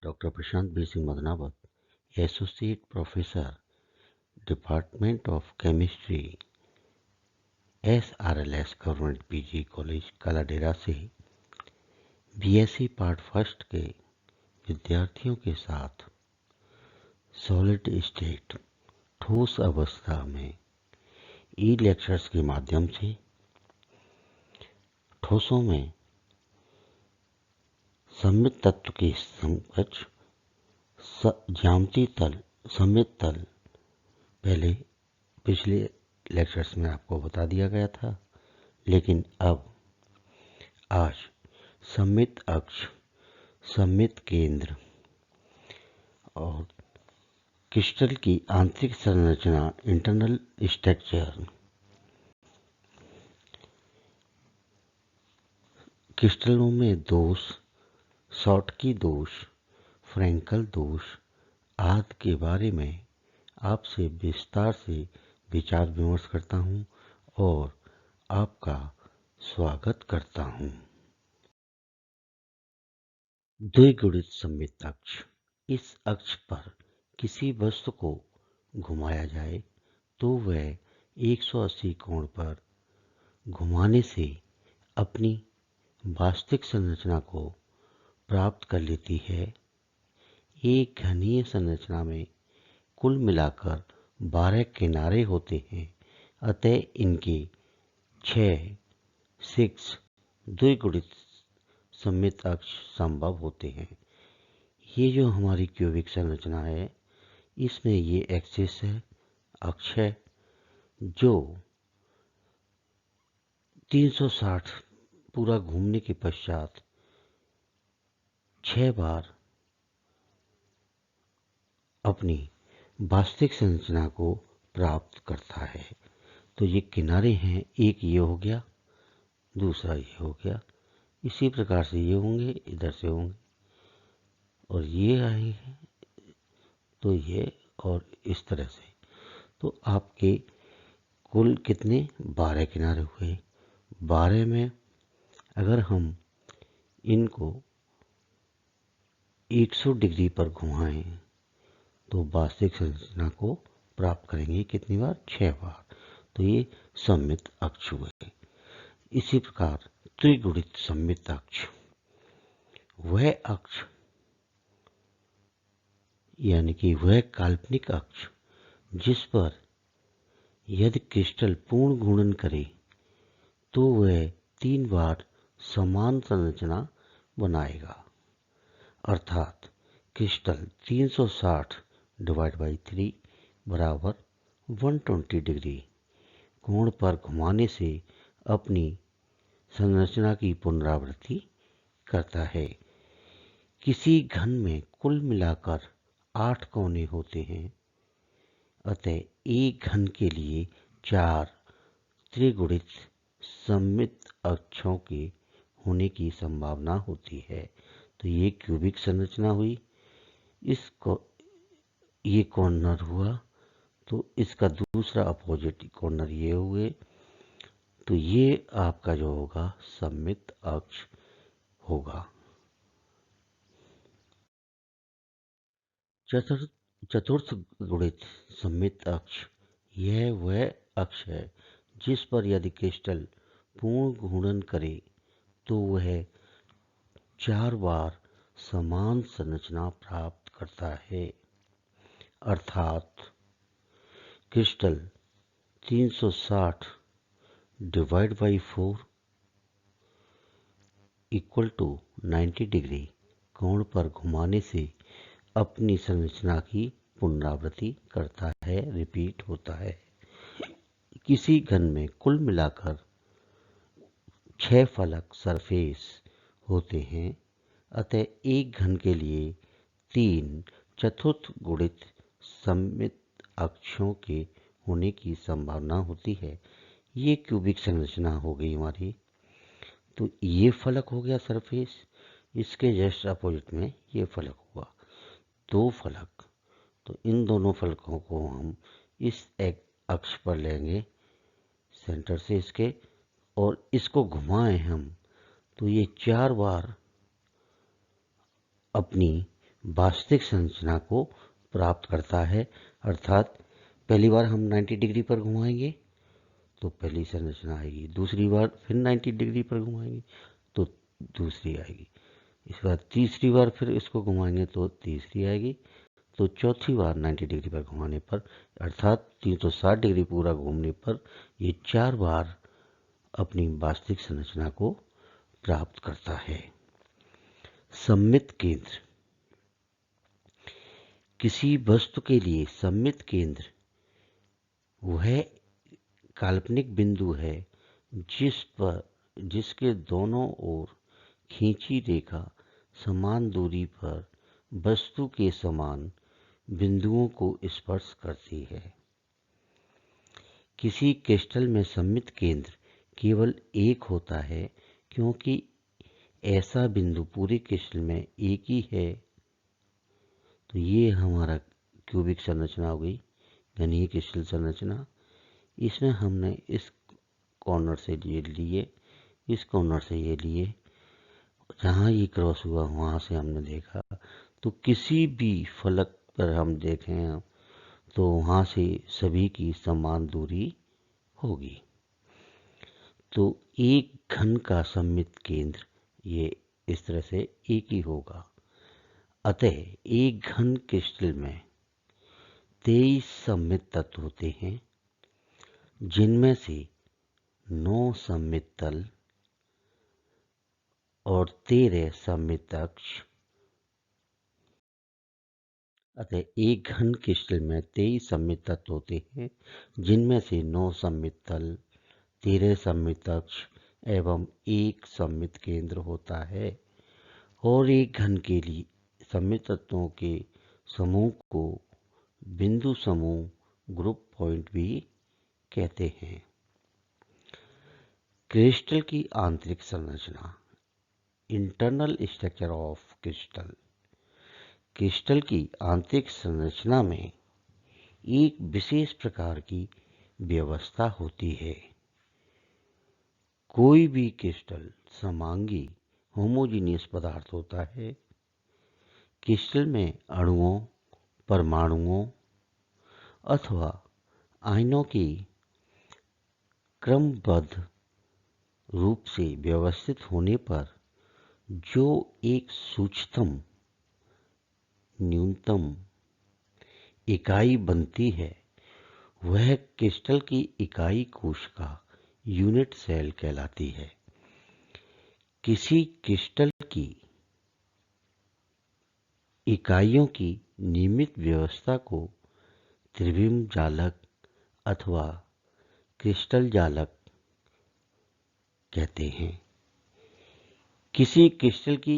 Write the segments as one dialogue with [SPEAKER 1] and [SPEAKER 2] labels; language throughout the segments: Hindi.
[SPEAKER 1] Dr. Prashant B. Singh Madanavat, Associate Professor, Department of Chemistry, SRLS government PG college Kaladera से बीएससी पार्ट फर्स्ट के विद्यार्थियों के साथ सॉलिड स्टेट ठोस अवस्था में ई लेक्चर्स के माध्यम से ठोसों में सममित तत्व के समकक्ष ज्यामितीय तल सममित तल पहले पिछले लेक्चर्स में आपको बता दिया गया था, लेकिन अब आज सममित अक्ष, सममित केंद्र और क्रिस्टल की आंतरिक संरचना इंटरनल स्ट्रक्चर, क्रिस्टलों में दोष, शॉटकी दोष, फ्रैंकल दोष आदि के बारे में आपसे विस्तार से विचार विमर्श करता हूं और आपका स्वागत करता हूं। द्विगुणित सममित अक्ष। इस अक्ष पर किसी वस्तु को घुमाया जाए तो वह 180 कोण पर घुमाने से अपनी वास्तविक संरचना को प्राप्त कर लेती है। एक घनीय संरचना में कुल मिलाकर 12 किनारे होते हैं, अतः इनके 6 द्विगुणित सममित अक्ष संभव होते हैं। ये जो हमारी क्यूबिक संरचना है, इसमें ये एक्सिस है, अक्ष है, जो 360 पूरा घूमने के पश्चात 6 बार अपनी वास्तविक संरचना को प्राप्त करता है। तो ये किनारे हैं, एक ये हो गया, दूसरा ये हो गया, इसी प्रकार से ये होंगे, इधर से होंगे और ये आएंगे तो ये, और इस तरह से। तो आपके कुल कितने 12 किनारे हुए। 12 में अगर हम इनको 100 डिग्री पर घुमाएं तो वास्तविक संरचना को प्राप्त करेंगे कितनी बार? 6 बार। तो ये सममित अक्ष हुए। इसी प्रकार त्रिगुणित सममित अक्ष, वह अक्ष यानी कि वह काल्पनिक अक्ष जिस पर यदि क्रिस्टल पूर्ण घूर्णन करे तो वह 3 बार समान संरचना बनाएगा, अर्थात क्रिस्टल 360 डिवाइड बाई 3 बराबर 120 डिग्री कोण पर घुमाने से अपनी संरचना की पुनरावृत्ति करता है। किसी घन में कुल मिलाकर 8 कोने होते हैं, अतः एक घन के लिए 4 त्रिगुणित सममित अक्षों के होने की संभावना होती है। तो ये क्यूबिक संरचना हुई, इसको ये कॉर्नर हुआ, तो इसका दूसरा अपोजिट कॉर्नर ये हुए, तो ये आपका जो होगा सममित अक्ष होगा। चतुर्थ गुणित सममित अक्ष, यह वह अक्ष है जिस पर यदि क्रिस्टल पूर्ण घूर्णन करे तो वह 4 बार समान संरचना प्राप्त करता है, अर्थात crystal 360 divide by 4 equal to 90 degree कोण पर घुमाने से अपनी संरचना की पुनरावृत्ति करता है, रिपीट होता है। किसी घन में कुल मिलाकर 6 फलक सरफेस होते हैं, अतः एक घन के लिए 3 चतुर्थ गुणित सममित अक्षों के होने की संभावना होती है। ये क्यूबिक संरचना हो गई हमारी। तो ये फलक हो गया सरफेस, इसके जस्ट अपोजिट में ये फलक हुआ, 2 फलक। तो इन दोनों फलकों को हम इस एक अक्ष पर लेंगे सेंटर से इसके, और इसको घुमाएं हम तो ये 4 बार अपनी वास्तविक संरचना को प्राप्त करता है। अर्थात पहली बार हम 90 डिग्री पर घुमाएंगे तो पहली संरचना आएगी, दूसरी बार फिर 90 डिग्री पर घुमाएंगे तो दूसरी आएगी, इसके बाद तीसरी बार फिर इसको घुमाएंगे तो तीसरी आएगी, तो चौथी बार 90 डिग्री पर घुमाने पर अर्थात 360 डिग्री पूरा घूमने पर ये 4 बार अपनी वास्तविक संरचना को प्राप्त करता है। सममित केंद्र। किसी वस्तु के लिए सममित केंद्र वह काल्पनिक बिंदु है जिसके दोनों ओर खींची रेखा समान दूरी पर वस्तु के समान बिंदुओं को स्पर्श करती है। किसी क्रिस्टल में सममित केंद्र केवल एक होता है क्योंकि ऐसा बिंदु पूरे क्रिस्टल में एक ही है। तो ये हमारा क्यूबिक संरचना हो गई, घनीय क्रिस्टल संरचना। इसमें हमने इस कॉर्नर से ये लिए, इस कॉर्नर से ये लिए, जहाँ ये क्रॉस हुआ वहाँ से हमने देखा। तो किसी भी फलक पर हम देखें तो वहाँ से सभी की समान दूरी होगी। तो एक घन का सममित केंद्र ये इस तरह से एक ही होगा। अतः एक घन क्रिस्टल में 23 सममित तत्व होते हैं, जिनमें से 9 सममित तल और 13 सममित अक्ष। अतः एक घन क्रिस्टल में 23 सममित तत्व होते हैं, जिनमें से 9 सममित तल, 13 सममित अक्ष एवं 1 सममित केंद्र होता है। और एक घन के लिए सममित तत्वों के समूह को बिंदु समूह ग्रुप पॉइंट भी कहते हैं। क्रिस्टल की आंतरिक संरचना। Internal structure of crystal. Crystal की आंतरिक संरचना में एक विशेष प्रकार की व्यवस्था होती है। कोई भी क्रिस्टल समांगी होमोजीनियस पदार्थ होता है। क्रिस्टल में अणुओं, परमाणुओं अथवा आयनों की क्रमबद्ध रूप से व्यवस्थित होने पर जो एक सूक्ष्मतम न्यूनतम इकाई बनती है, वह क्रिस्टल की इकाई कोशिका यूनिट सेल कहलाती है। किसी क्रिस्टल की इकाइयों की नियमित व्यवस्था को त्रिविम जालक अथवा क्रिस्टल जालक कहते हैं। किसी क्रिस्टल की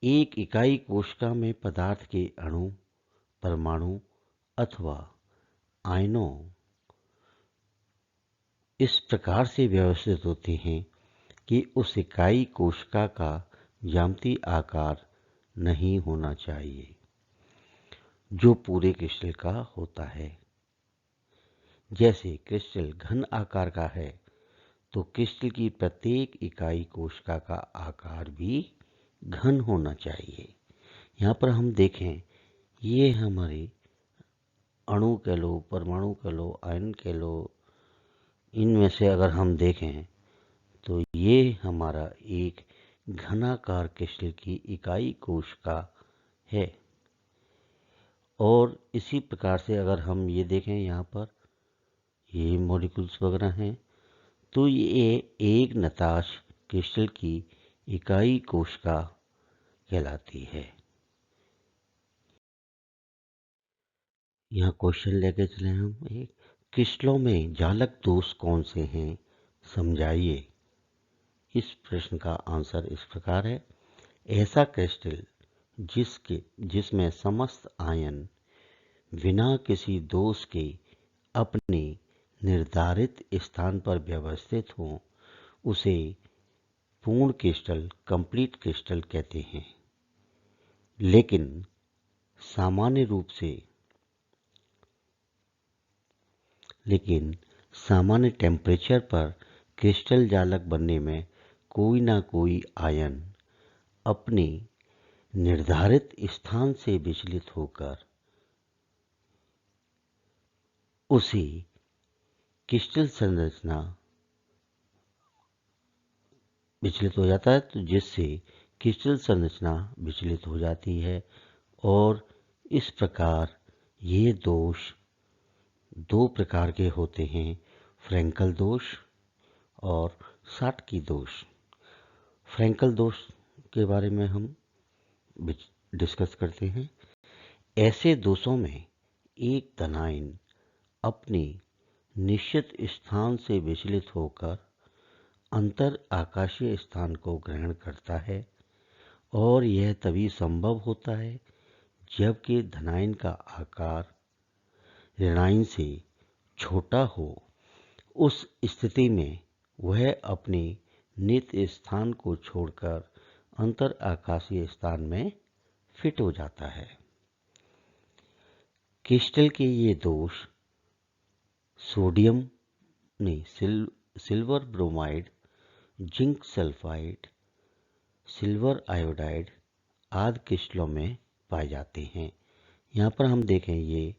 [SPEAKER 1] एक इकाई कोशिका में पदार्थ के अणु, परमाणु अथवा आयनों इस प्रकार से व्यवस्थित होते हैं कि उस इकाई कोशिका का ज्यामितीय आकार नहीं होना चाहिए, जो पूरे क्रिस्टल का होता है। जैसे क्रिस्टल घन आकार का है तो क्रिस्टल की प्रत्येक इकाई कोशिका का आकार भी घन होना चाहिए। यहाँ पर हम देखें, ये हमारे अणु कह लो, परमाणु कह लो, आयन कह लो, इनमें से अगर हम देखें तो ये हमारा एक घनाकार क्रिस्टल की इकाई कोशिका है। और इसी प्रकार से अगर हम ये देखें, यहाँ पर ये मॉलिक्यूल्स वगैरह हैं, तो ये एक नताश क्रिस्टल की इकाई कोशिका कहलाती है। यहाँ क्वेश्चन लेके चले हम एक, क्रिस्टलों में जालक दोष कौन से हैं, समझाइए। इस प्रश्न का आंसर इस प्रकार है। ऐसा क्रिस्टल जिसमें समस्त आयन बिना किसी दोष के अपने निर्धारित स्थान पर व्यवस्थित हों, उसे पूर्ण क्रिस्टल, कंप्लीट क्रिस्टल कहते हैं। लेकिन सामान्य टेम्परेचर पर क्रिस्टल जालक बनने में कोई ना कोई आयन अपने निर्धारित स्थान से विचलित होकर उसी क्रिस्टल संरचना विचलित हो जाता है, तो जिससे क्रिस्टल संरचना विचलित हो जाती है। और इस प्रकार ये दोष दो प्रकार के होते हैं, फ्रैंकल दोष और शॉटकी दोष। फ्रैंकल दोष के बारे में हम डिस्कस करते हैं। ऐसे दोषों में एक धनायन अपने निश्चित स्थान से विचलित होकर अंतर आकाशीय स्थान को ग्रहण करता है, और यह तभी संभव होता है जबकि धनायन का आकार ऋणायन से छोटा हो। उस स्थिति में वह अपने नित स्थान को छोड़कर अंतर आकाशीय स्थान में फिट हो जाता है। क्रिस्टल के ये दोष सोडियम में silver bromide, zinc sulphide, silver iodide आदि क्रिस्टलों में पाए जाते हैं। यहाँ पर हम देखें, ये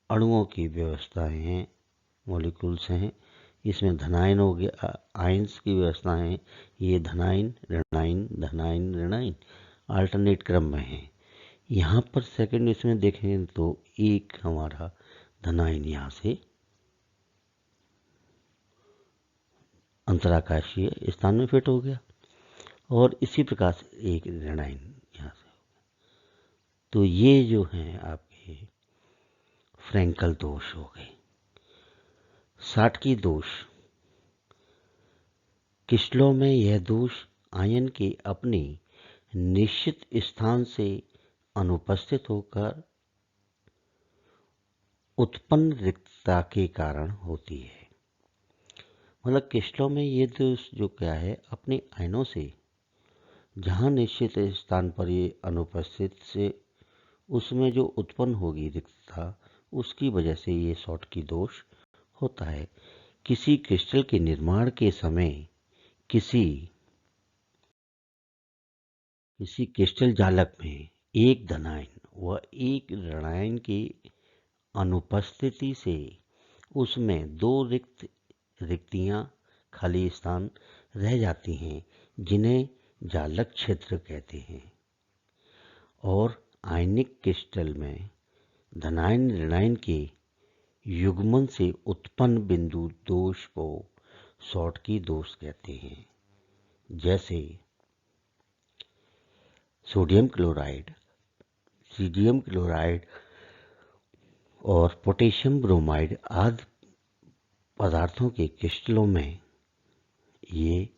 [SPEAKER 1] अणुओं की व्यवस्थाएं हैं, मॉलिक्यूल्स हैं। इसमें धनायन हो गया, आयंस की व्यवस्था है। ये धनायन ऋणायन धनायन ऋणायन अल्टरनेट क्रम में है। यहाँ पर सेकंड इसमें देखें तो एक हमारा धनायन यहाँ से अंतराकाशीय स्थान में फिट हो गया, और इसी प्रकार से एक ऋणायन यहाँ से। तो ये जो हैं आपके फ्रैंकल दोष हो गए। शॉटकी दोष, क्रिस्टलों में यह दोष आयन के अपने निश्चित स्थान से अनुपस्थित होकर उत्पन्न रिक्तता के कारण होती है। मतलब क्रिस्टलों में ये दोष जो क्या है, अपने आयनों से जहाँ निश्चित स्थान पर ये अनुपस्थित से उसमें जो उत्पन्न होगी रिक्तता, उसकी वजह से ये शॉटकी दोष होता है। किसी क्रिस्टल के निर्माण के समय किसी क्रिस्टल जालक में एक धनायन व एक ऋणायन की अनुपस्थिति से उसमें दो रिक्तियां खाली स्थान रह जाती हैं, जिन्हें जालक क्षेत्र कहते हैं। और आयनिक क्रिस्टल में धनायन ऋणायन के युग्मन से उत्पन्न बिंदु दोष को शॉटकी दोष कहते हैं। जैसे सोडियम क्लोराइड, सीडियम क्लोराइड और पोटेशियम ब्रोमाइड आदि पदार्थों के क्रिस्टलों में ये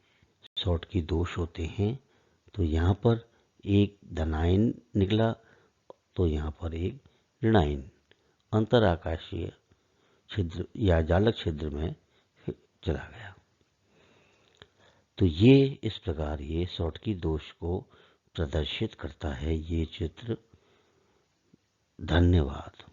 [SPEAKER 1] शॉटकी दोष होते हैं। तो यहाँ पर एक धनायन निकला, तो यहाँ पर एक ऋणायन अंतराकाशीय छिद्र या जालक छिद्र में चला गया। तो ये इस प्रकार ये शॉटकी दोष को प्रदर्शित करता है ये चित्र। धन्यवाद।